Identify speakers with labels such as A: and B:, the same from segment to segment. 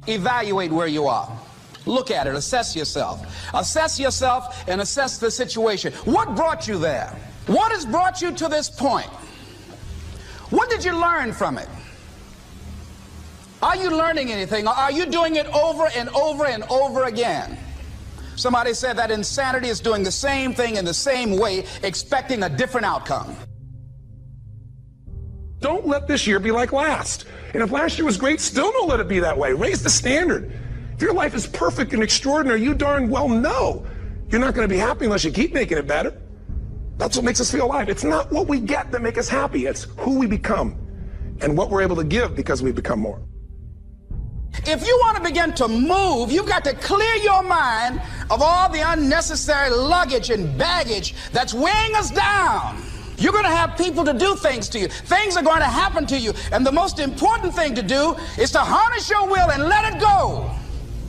A: Evaluate where you are. Look at it. Assess yourself. Assess yourself and assess the situation. What brought you there? What has brought you to this point? What did you learn from it? Are you learning anything? Or are you doing it over and over and over again? Somebody said that insanity is doing the same thing in the same way, expecting a different outcome.
B: Don't let this year be like last. And if last year was great, still don't let it be that way. Raise the standard. If your life is perfect and extraordinary, you darn well know you're not going to be happy unless you keep making it better. That's what makes us feel alive. It's not what we get that makes us happy. It's who we become and what we're able to give because we become more.
A: If you want to begin to move, you've got to clear your mind of all the unnecessary luggage and baggage that's weighing us down. You're going to have people to do things to you. Things are going to happen to you. And the most important thing to do is to harness your will and let it go.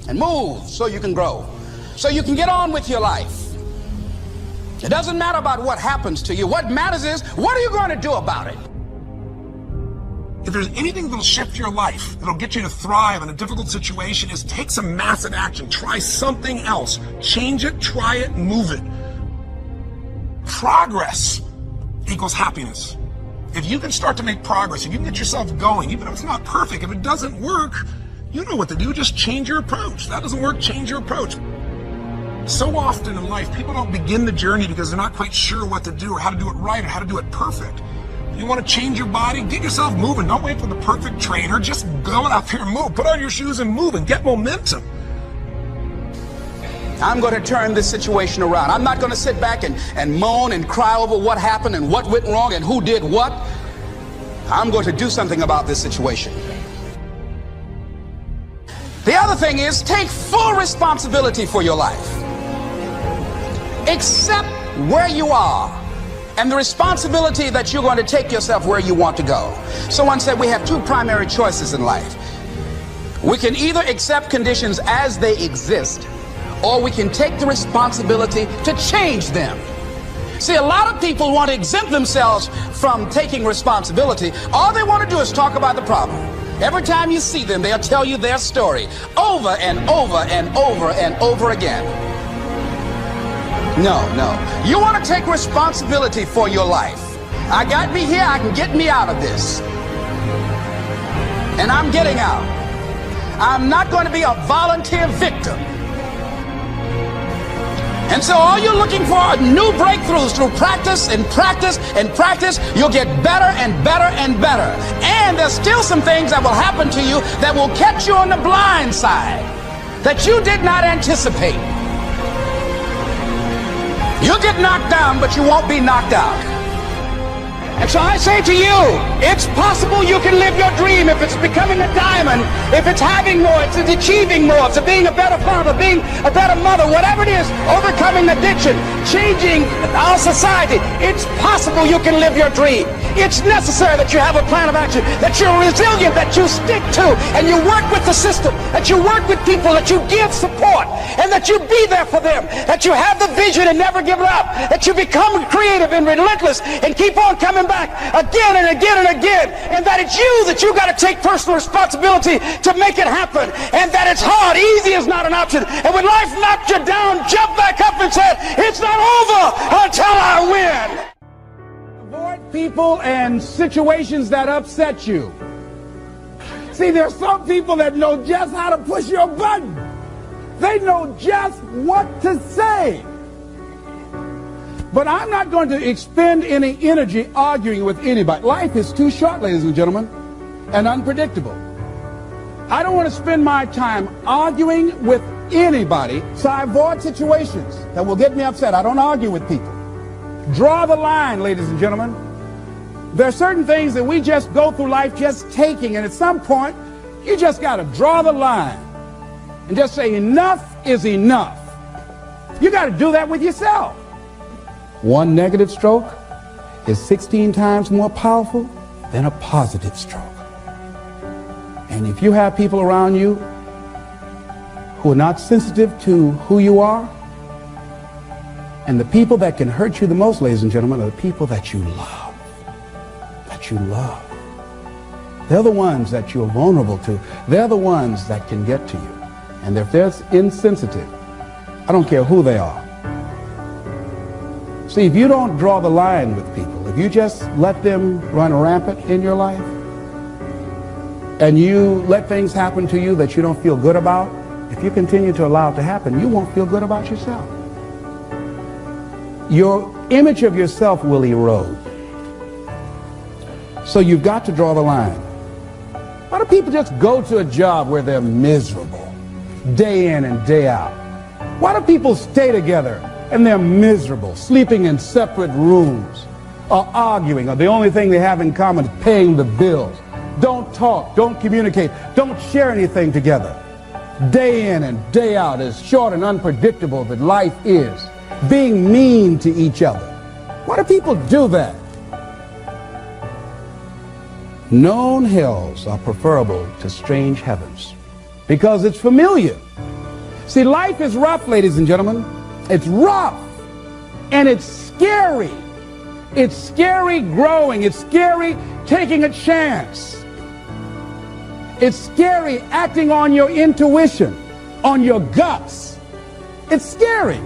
A: And move so you can grow. So you can get on with your life. It doesn't matter about what happens to you. What matters is, what are you going to do about it?
B: If there's anything that'll shift your life, that'll get you to thrive in a difficult situation, is take some massive action. Try something else. Change it, try it, move it. Progress equals happiness. If you can start to make progress, if you can get yourself going, even if it's not perfect, if it doesn't work, you know what to do. Just change your approach. That doesn't work, change your approach. So often in life, people don't begin the journey because they're not quite sure what to do or how to do it right or how to do it perfect. You want to change your body? Get yourself moving. Don't wait for the perfect trainer. Just go out there and move. Put on your shoes and move and get momentum.
A: I'm going to turn this situation around. I'm not going to sit back and moan and cry over what happened and what went wrong and who did what. I'm going to do something about this situation. The other thing is, take full responsibility for your life. Accept where you are and the responsibility that you're going to take yourself where you want to go. Someone said we have two primary choices in life. We can either accept conditions as they exist, or we can take the responsibility to change them. See, a lot of people want to exempt themselves from taking responsibility. All they want to do is talk about the problem. Every time you see them, they'll tell you their story over and over and over and over again. No. You want to take responsibility for your life. I got me here, I can get me out of this. And I'm getting out. I'm not going to be a volunteer victim. And so all you're looking for are new breakthroughs through practice and practice and practice. You'll get better and better and better. And there's still some things that will happen to you that will catch you on the blind side that you did not anticipate. You'll get knocked down, but you won't be knocked out. And so I say to you, it's possible you can live your dream if it's becoming a diamond, if it's having more, it's achieving more, it's being a better father, being a better mother, whatever it is, overcoming addiction, changing our society. It's possible you can live your dream. It's necessary that you have a plan of action, that you're resilient, that you stick to, and you work with the system, that you work with people, that you give support, and that you be there for them, that you have the vision and never give it up, that you become creative and relentless and keep on coming back again and again and again, and that it's you that you got to take personal responsibility to make it happen, and that it's hard. Easy is not an option. And when life knocks you down, jump back up and say, it's not over until I win.
C: Avoid people and situations that upset you. See, there's some people that know just how to push your button. They know just what to say. But I'm not going to expend any energy arguing with anybody. Life is too short, ladies and gentlemen, and unpredictable. I don't want to spend my time arguing with anybody, so I avoid situations that will get me upset. I don't argue with people. Draw the line, ladies and gentlemen. There are certain things that we just go through life just taking, and at some point, you just got to draw the line and just say enough is enough. You got to do that with yourself. One negative stroke is 16 times more powerful than a positive stroke. And if you have people around you who are not sensitive to who you are, and the people that can hurt you the most, ladies and gentlemen, are the people that you love. They're the ones that you're vulnerable to. They're the ones that can get to you. And if they're insensitive, I don't care who they are. See, if you don't draw the line with people, if you just let them run rampant in your life, and you let things happen to you that you don't feel good about, if you continue to allow it to happen, you won't feel good about yourself. Your image of yourself will erode. So you've got to draw the line. Why do people just go to a job where they're miserable, day in and day out? Why do people stay together and they're miserable, sleeping in separate rooms, or arguing, or the only thing they have in common is paying the bills? Don't talk, don't communicate, don't share anything together. Day in and day out, as short and unpredictable that life is, being mean to each other. Why do people do that? Known hells are preferable to strange heavens because it's familiar. See, life is rough, ladies and gentlemen. It's rough and it's scary. It's scary growing. It's scary taking a chance. It's scary acting on your intuition, on your guts. It's scary.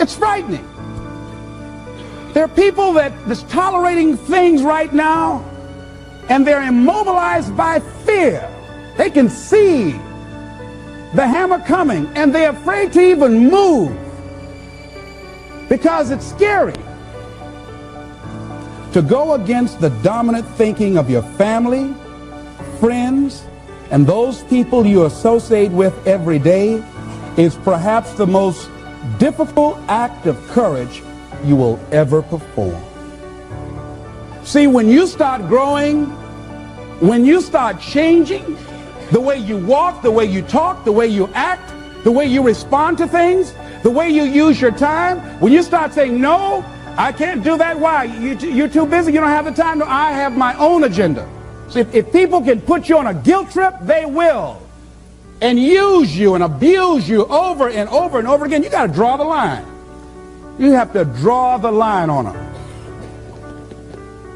C: It's frightening. There are people that's tolerating things right now, and they're immobilized by fear. They can see the hammer coming, and they're afraid to even move because it's scary. To go against the dominant thinking of your family, friends, and those people you associate with every day is perhaps the most difficult act of courage you will ever perform. See, when you start growing, when you start changing the way you walk, the way you talk, the way you act, the way you respond to things, the way you use your time, when you start saying, no, I can't do that. Why? You're too busy. You don't have the time. No, I have my own agenda. So if people can put you on a guilt trip, they will. And use you and abuse you over and over and over again. You got to draw the line. You have to draw the line on them.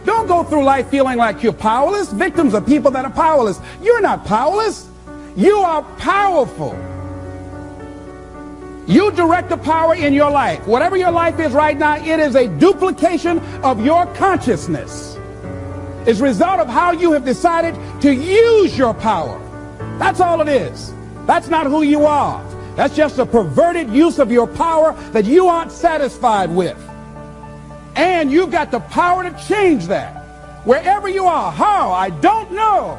C: Don't go through life feeling like you're powerless. Victims are people that are powerless. You're not powerless. You are powerful. You direct the power in your life. Whatever your life is right now, it is a duplication of your consciousness. It's a result of how you have decided to use your power. That's all it is. That's not who you are. That's just a perverted use of your power that you aren't satisfied with. And you've got the power to change that. Wherever you are, how, I don't know.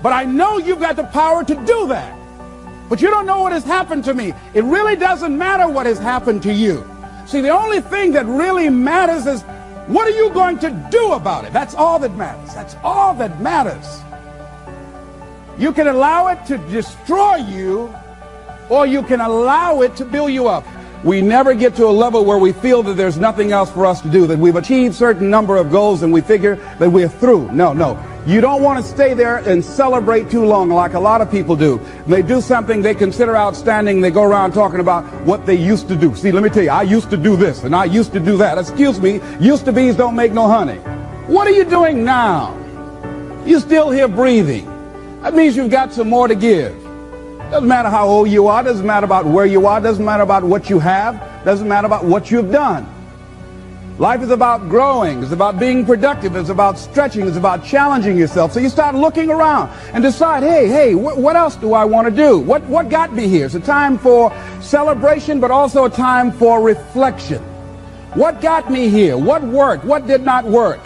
C: But I know you've got the power to do that. But you don't know what has happened to me. It really doesn't matter what has happened to you. See, the only thing that really matters is what are you going to do about it? That's all that matters. That's all that matters. You can allow it to destroy you, or you can allow it to build you up. We never get to a level where we feel that there's nothing else for us to do, that we've achieved certain number of goals and we figure that we're through. No. You don't want to stay there and celebrate too long like a lot of people do. They do something they consider outstanding. They go around talking about what they used to do. See, let me tell you, I used to do this and I used to do that. Excuse me, used to be's don't make no honey. What are you doing now? You're still here breathing. That means you've got some more to give. Doesn't matter how old you are, doesn't matter about where you are, doesn't matter about what you have, doesn't matter about what you've done. Life is about growing, it's about being productive, it's about stretching, it's about challenging yourself. So you start looking around and decide, hey, what else do I want to do? What got me here? It's a time for celebration, but also a time for reflection. What got me here? What worked? What did not work?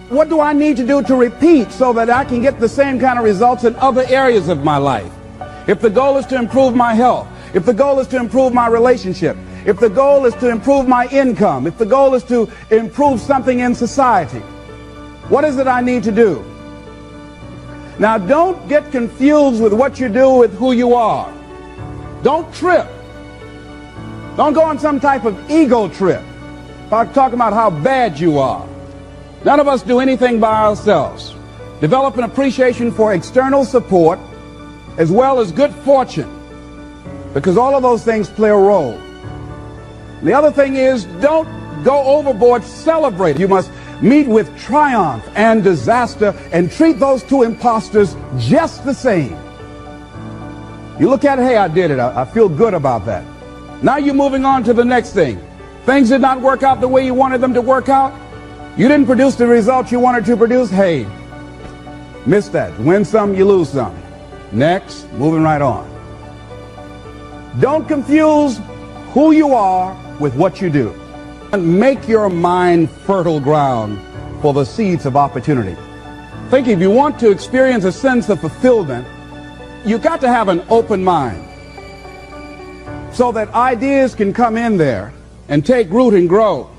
C: What do I need to do to repeat so that I can get the same kind of results in other areas of my life? If the goal is to improve my health, if the goal is to improve my relationship, if the goal is to improve my income, if the goal is to improve something in society, what is it I need to do? Now, don't get confused with what you do with who you are. Don't trip. Don't go on some type of ego trip about talking about how bad you are. None of us do anything by ourselves. Develop an appreciation for external support as well as good fortune, because all of those things play a role. The other thing is, don't go overboard celebrating. You must meet with triumph and disaster and treat those two imposters just the same. You look at it, hey, I did it. I feel good about that. Now you're moving on to the next thing. Things did not work out the way you wanted them to work out. You didn't produce the results you wanted to produce. Hey, miss that. Win some, you lose some. Next, moving right on. Don't confuse who you are with what you do. And make your mind fertile ground for the seeds of opportunity. Think if you want to experience a sense of fulfillment, you've got to have an open mind so that ideas can come in there and take root and grow.